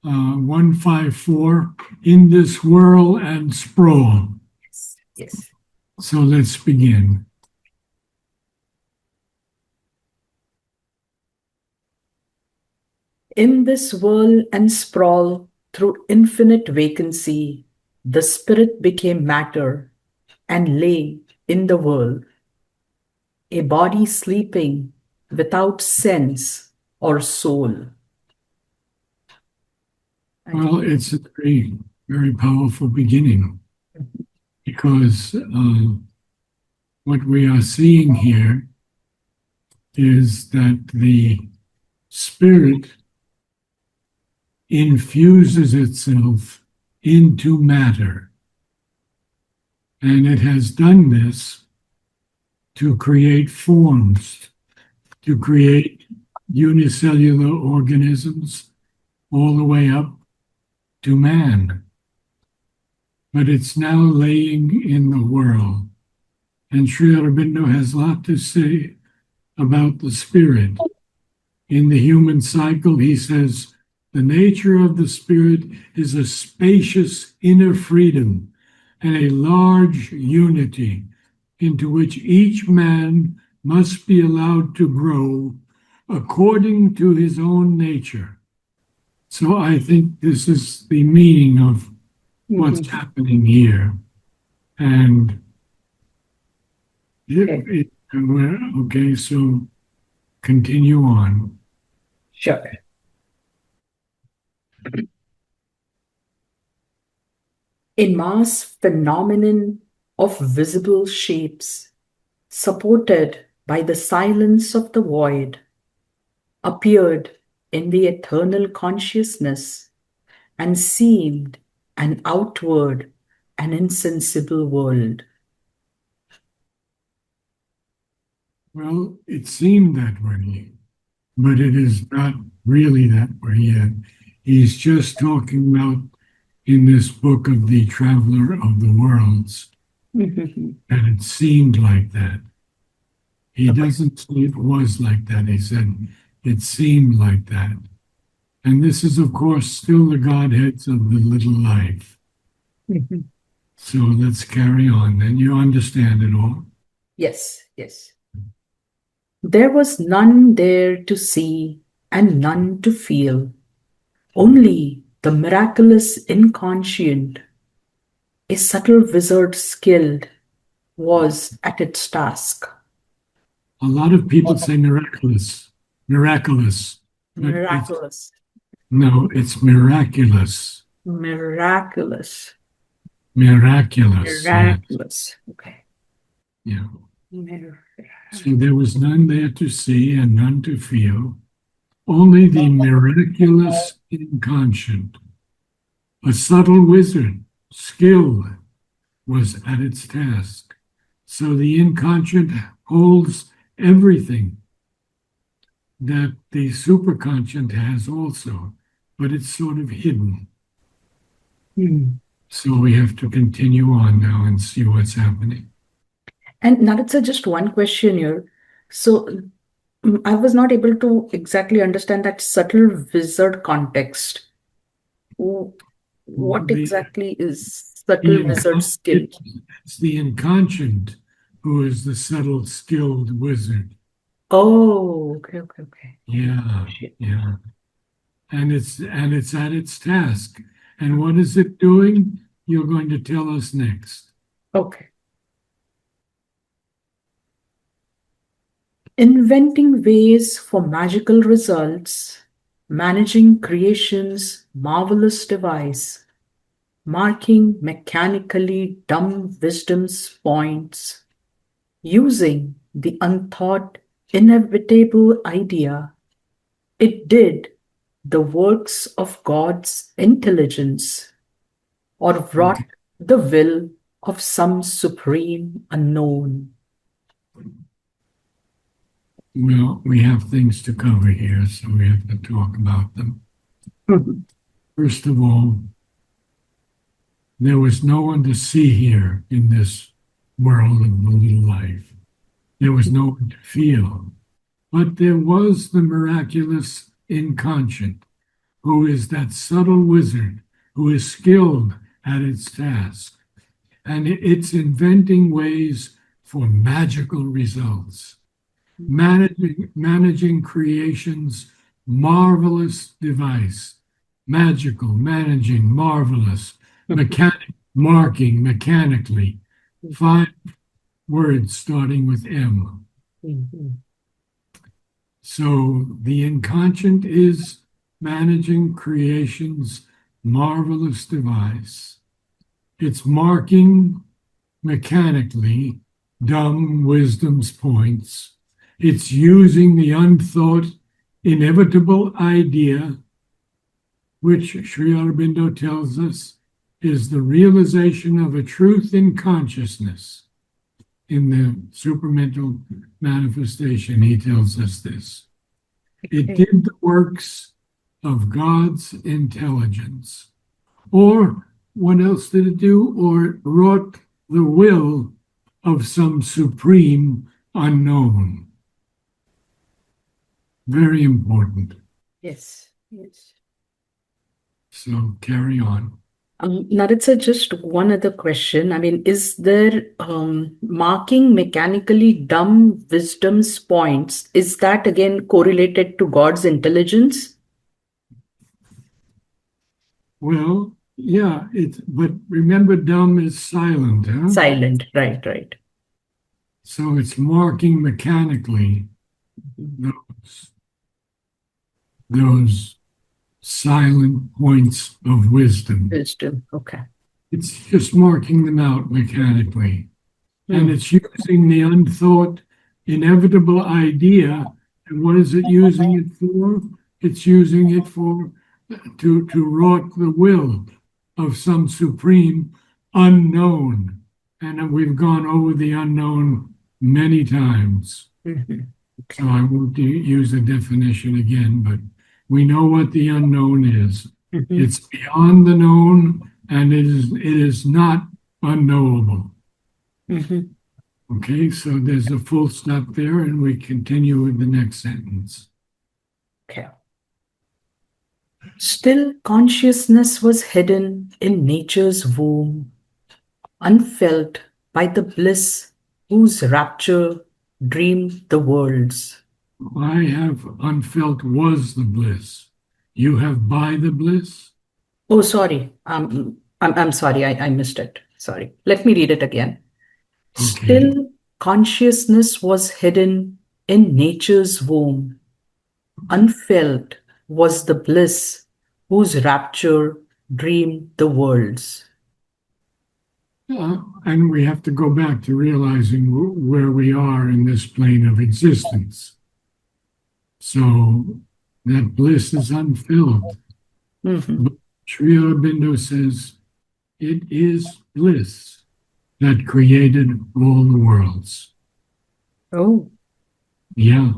154, in this whirl and sprawl. Yes. So let's begin. In this whirl and sprawl through infinite vacancy, the spirit became matter and lay in the world, a body sleeping without sense or soul. Well, it's a very, very powerful beginning because what we are seeing here is that the spirit infuses itself into matter. And it has done this to create forms, to create unicellular organisms all the way up to man. But it's now laying in the world. And Sri Aurobindo has a lot to say about the spirit. In the human cycle, he says, the nature of the spirit is a spacious inner freedom and a large unity into which each man must be allowed to grow according to his own nature. So I think this is the meaning of what's happening here. And okay, so continue on. Sure. A mass phenomenon of visible shapes, supported by the silence of the void, appeared in the eternal consciousness and seemed an outward and insensible world. Well, it seemed that way, but it is not really that way yet. He's just talking about in this book of the Traveler of the Worlds, and it seemed like that. He doesn't say it was like that. He said it seemed like that. And this is, of course, still the Godheads of the little life. So let's carry on. Then you understand it all? Yes, yes. There was none there to see and none to feel, only the miraculous inconscient, a subtle wizard skilled, was at its task. A lot of people say miraculous, miraculous. Miraculous. No, it's miraculous. Miraculous. Miraculous. Miraculous. Yes. Okay. Yeah. So there was none there to see and none to feel, only the miraculous inconscient. A subtle wizard, skilled, was at its task. So the inconscient holds everything that the superconscient has also, but it's sort of hidden. So we have to continue on now and see what's happening. And Narad sir, just one question here. So I was not able to exactly understand that subtle wizard context. What exactly is subtle wizard skill? It's the inconscient who is the subtle, skilled wizard. Oh, okay. Yeah, yeah. And it's at its task. And what is it doing? You're going to tell us next. Okay. Inventing ways for magical results, managing creation's marvelous device, marking mechanically dumb wisdom's points, using the unthought inevitable idea, it did the works of God's intelligence, or wrought the will of some supreme unknown. Well, we have things to cover here, so we have to talk about them. First of all, there was no one to see here in this world of the little life. There was no one to feel. But there was the miraculous inconscient who is that subtle wizard who is skilled at its task. And it's inventing ways for magical results, managing creation's marvelous device, magical, managing, marvelous, marking mechanically, 5 words starting with M. So the inconscient is managing creation's marvelous device. It's marking mechanically dumb wisdom's points. It's using the unthought, inevitable idea, which Sri Aurobindo tells us is the realization of a truth in consciousness. In the supramental manifestation, he tells us this. It did the works of God's intelligence. Or what else did it do? Or it wrought the will of some supreme unknown. Very important. Yes, yes. So carry on. Narad sir, just one other question. I mean, is there marking mechanically dumb wisdom's points? Is that again correlated to God's intelligence? Well, yeah, but remember, dumb is silent, huh? Silent, right. So it's marking mechanically those silent points of wisdom. Wisdom, okay. It's just marking them out mechanically. And it's using the unthought, inevitable idea. And what is it using it for? It's using it for to wrought the will of some supreme unknown. And we've gone over the unknown many times. Okay. So I won't use the definition again, but we know what the unknown is. It's beyond the known, and it is not unknowable. Okay, so there's a full stop there, and we continue with the next sentence. Okay. Still, consciousness was hidden in nature's womb, unfelt by the bliss whose rapture dreamed the worlds. I have unfelt was the bliss. You have by the bliss? Oh, sorry. I'm sorry. I missed it. Sorry. Let me read it again. Okay. Still, consciousness was hidden in nature's womb. Unfelt was the bliss whose rapture dreamed the worlds. And we have to go back to realizing where we are in this plane of existence. So that bliss is unfilled. But Sri Aurobindo says it is bliss that created all the worlds. Oh. Yeah.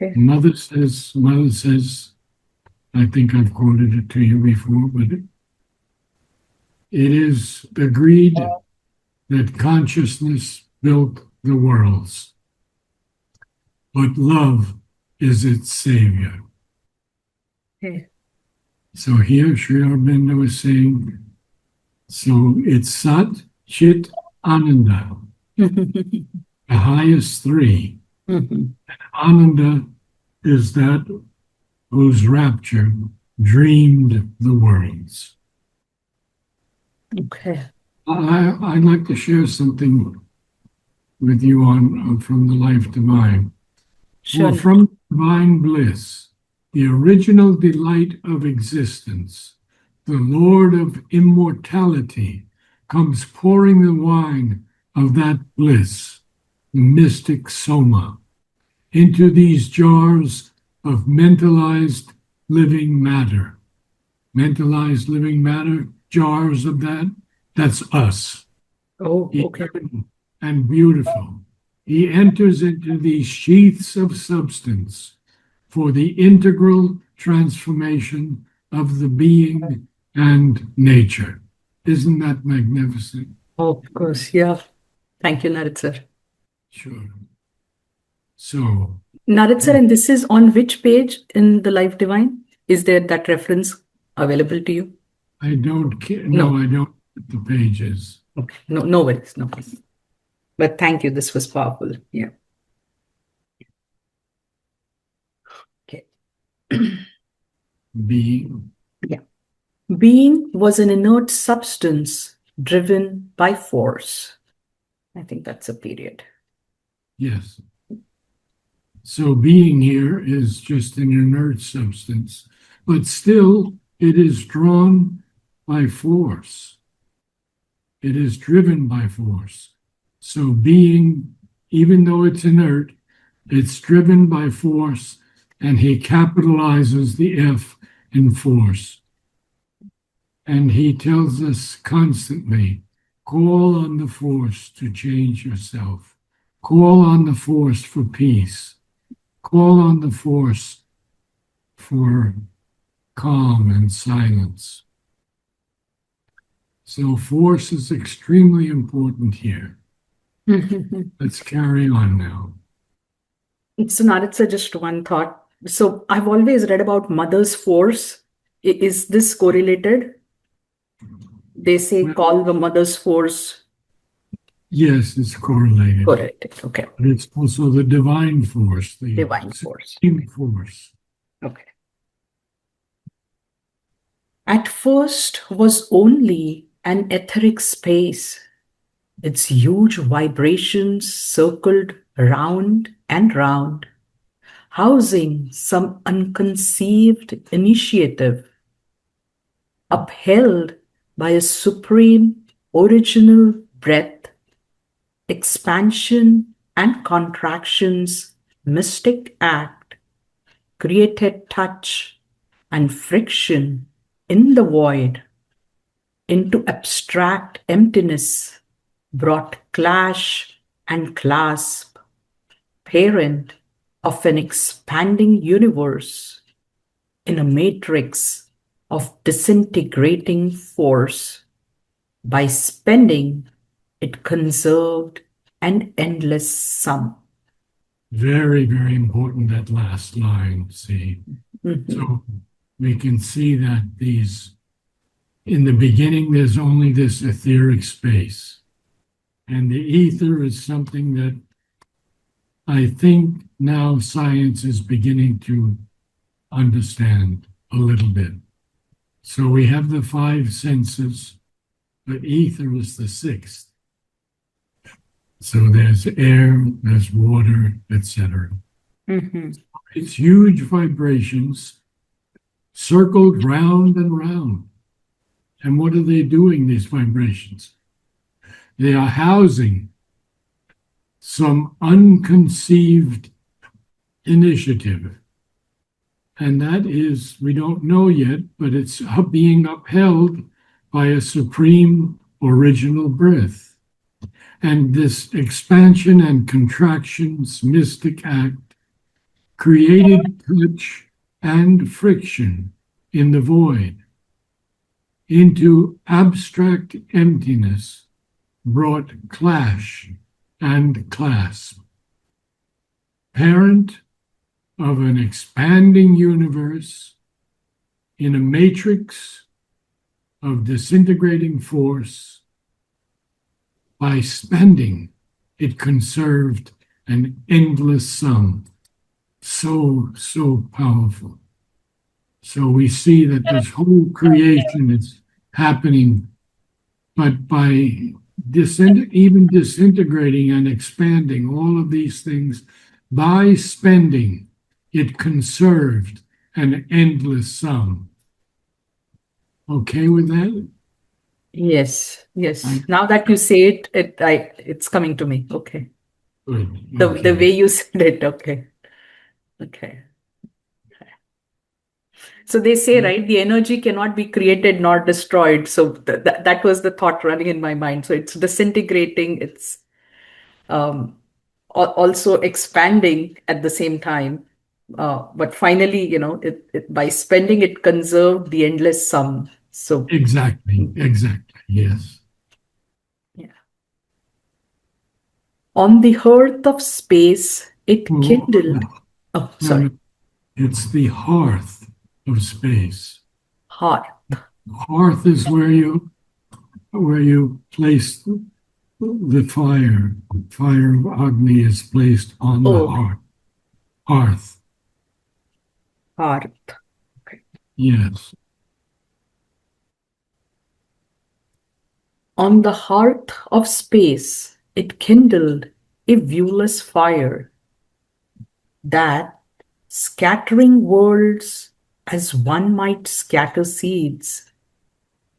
Okay. Mother says, I think I've quoted it to you before, but it is agreed that consciousness built the worlds, but love is its savior. Okay. So here Sri Aurobindo is saying, so it's Sat, Chit, Ananda, the highest three. And Ananda is that whose rapture dreamed the worlds. Okay. I'd like to share something with you on from the Life Divine. Sure. For from divine bliss, the original delight of existence, the Lord of immortality comes pouring the wine of that bliss, the mystic soma, into these jars of mentalized living matter. Mentalized living matter, jars of that's us. Oh, okay. And beautiful. He enters into these sheaths of substance for the integral transformation of the being and nature. Isn't that magnificent? Oh, of course, yeah. Thank you, Narad sir. Sure. So, Narad sir, and this is on which page in the Life Divine? Is there that reference available to you? I don't care. No. No, I don't put the pages. Okay. No, no worries. No worries. But thank you. This was powerful. Yeah. Okay. Being. Yeah. Being was an inert substance driven by force. I think that's a period. Yes. So being here is just an inert substance, but still it is drawn by force. It is driven by force. So being, even though it's inert, it's driven by force, and he capitalizes the F in force. And he tells us constantly, call on the force to change yourself. Call on the force for peace. Call on the force for calm and silence. So force is extremely important here. Let's carry on now. So, Narad, sir, just one thought. So, I've always read about mother's force. Is this correlated? They say Well, call the mother's force. yes, it's correlated. Correlated. Okay. But it's also the divine force, the Divine force. supreme force. Okay. At first was only an etheric space. Its huge vibrations circled round and round, housing some unconceived initiative, upheld by a supreme original breath, expansion and contraction's mystic act, created touch and friction in the void, into abstract emptiness, brought clash and clasp, parent of an expanding universe, in a matrix of disintegrating force. By spending, it conserved an endless sum. Very, very important, that last line, see. So we can see that in the beginning, there's only this etheric space. And the ether is something that I think now science is beginning to understand a little bit. So we have the five senses, but ether is the sixth. So there's air, there's water, etc. It's huge vibrations circled round and round. And what are they doing, these vibrations? They are housing some unconceived initiative. And that is, we don't know yet, but it's being upheld by a supreme original breath. And this expansion and contraction's mystic act created touch and friction in the void. Into abstract emptiness brought clash and clasp. Parent of an expanding universe in a matrix of disintegrating force. By spending, it conserved an endless sum. So powerful. So we see that this whole creation is happening, but by even disintegrating and expanding all of these things, by spending, it conserved an endless sum. Okay with that? Yes, yes. Now that you say it, it's coming to me. Okay. Good. The way you said it. Okay. Okay. So they say, right, the energy cannot be created nor destroyed. So that was the thought running in my mind. So it's disintegrating. It's also expanding at the same time. But finally, by spending, it conserved the endless sum. So Exactly. Yes. yeah. On the hearth of space, it kindled. Oh, sorry. No, it's the hearth of space. Hearth. Hearth is where you place the fire. Fire of Agni is placed on the Oh, hearth. Hearth. hearth. Okay. Yes. On the hearth of space, it kindled a viewless fire that, scattering worlds as one might scatter seeds,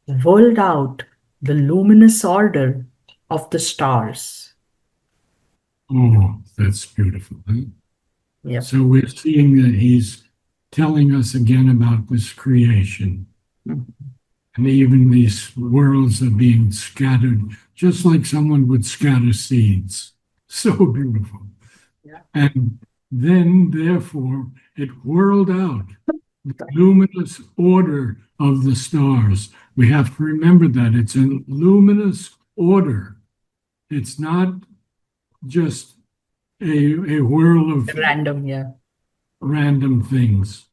whirled out the luminous order of the stars. Oh, that's beautiful. Huh? Yep. So we're seeing that he's telling us again about this creation. Mhm. And even these worlds are being scattered, just like someone would scatter seeds. So beautiful. Yeah. And then, therefore, it whirled out the luminous order of the stars. We have to remember that it's a luminous order. It's not just a whirl of Random, yeah. random things.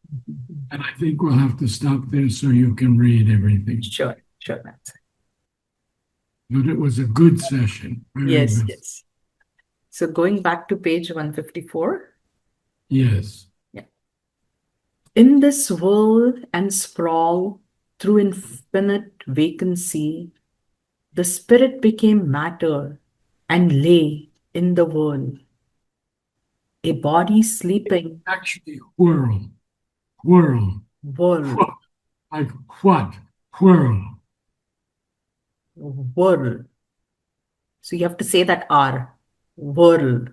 And I think we'll have to stop there so you can read everything. Sure, sure, that's it. But it was a good session. Very Yes, good. yes. So going back to page 154. Yes. Yeah. In this whirl and sprawl through infinite vacancy, the spirit became matter and lay in the whirl, a body sleeping Actually, whirl, whirl, whirl, what? Like what? Whirl. whirl. So you have to say that R, whirl,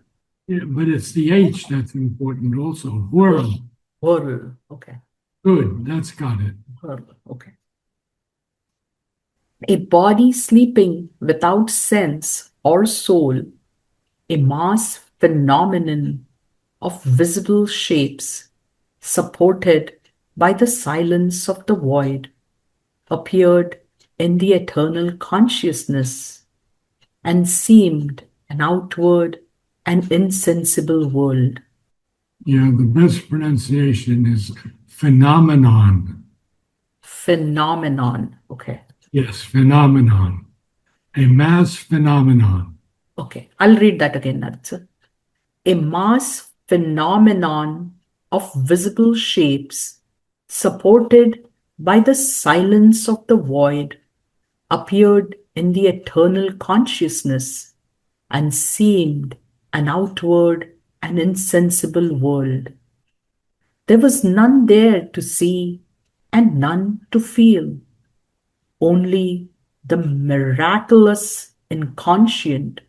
Yeah, but it's the H that's important also. Whirl. whirl. Okay, Good. That's got it. whirl. Okay. A body sleeping without sense or soul, a mass phenomenon of visible shapes, supported by the silence of the void, appeared in the eternal consciousness and seemed an outward and insensible world. Yeah, the best pronunciation is phenomenon. Phenomenon. Okay. Yes, phenomenon. A mass phenomenon. Okay. I'll read that again, Narad. A mass phenomenon of visible shapes, supported by the silence of the void, appeared in the eternal consciousness and seemed an outward and insensible world. There was none there to see and none to feel, only the miraculous inconscient.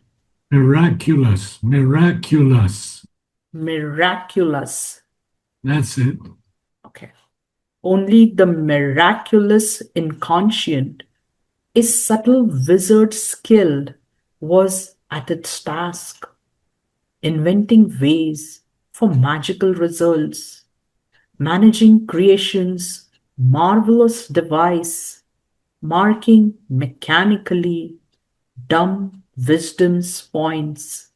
Miraculous. Miraculous. Miraculous. That's it. Okay. Only the miraculous inconscient, a subtle wizard skilled, was at its task, inventing ways for magical results, managing creation's marvelous device, marking mechanically dumb wisdom's points,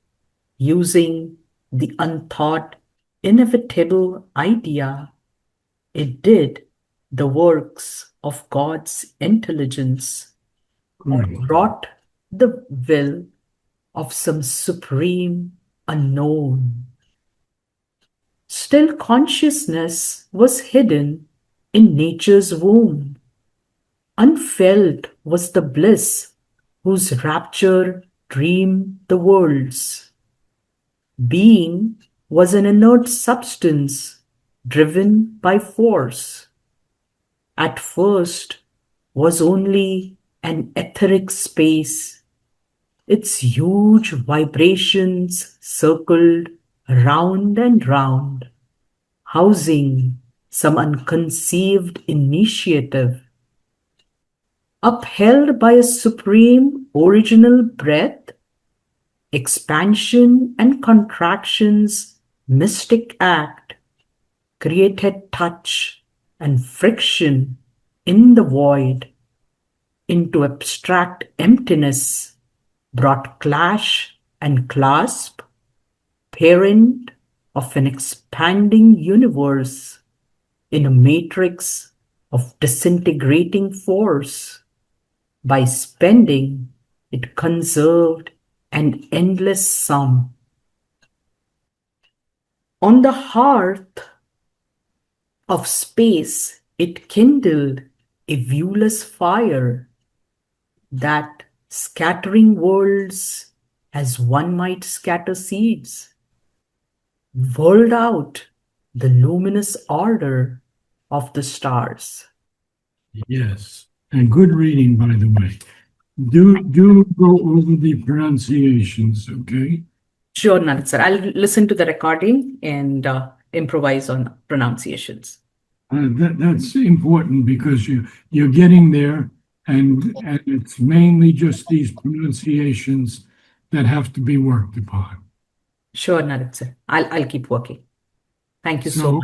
using the unthought, inevitable idea. It did the works of God's intelligence, or Good. wrought the will of some supreme unknown. Still, consciousness was hidden in nature's womb. Unfelt was the bliss whose rapture dreamed the worlds. Being was an inert substance driven by force. At first was only an etheric space. Its huge vibrations circled round and round, housing some unconceived initiative. Upheld by a supreme original breath, expansion and contraction's mystic act created touch and friction in the void, into abstract emptiness, brought clash and clasp, parent of an expanding universe, in a matrix of disintegrating force. By spending, it conserved an endless sum. On the hearth of space, it kindled a viewless fire that, scattering worlds as one might scatter seeds, whirled out the luminous order of the stars. Yes. And good reading, by the way. Do go over the pronunciations, okay? Sure, Narad sir. I'll listen to the recording and improvise on pronunciations. That's important because you're getting there, and it's mainly just these pronunciations that have to be worked upon. Sure, Narad sir. I'll keep working. Thank you so So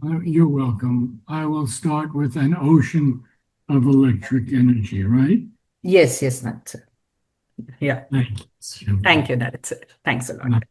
much. you're welcome. I will start with an ocean of electric energy, right? Yes, yes, Narad sir. Yeah. Thank you. Thank you, Narad sir. Thanks a lot.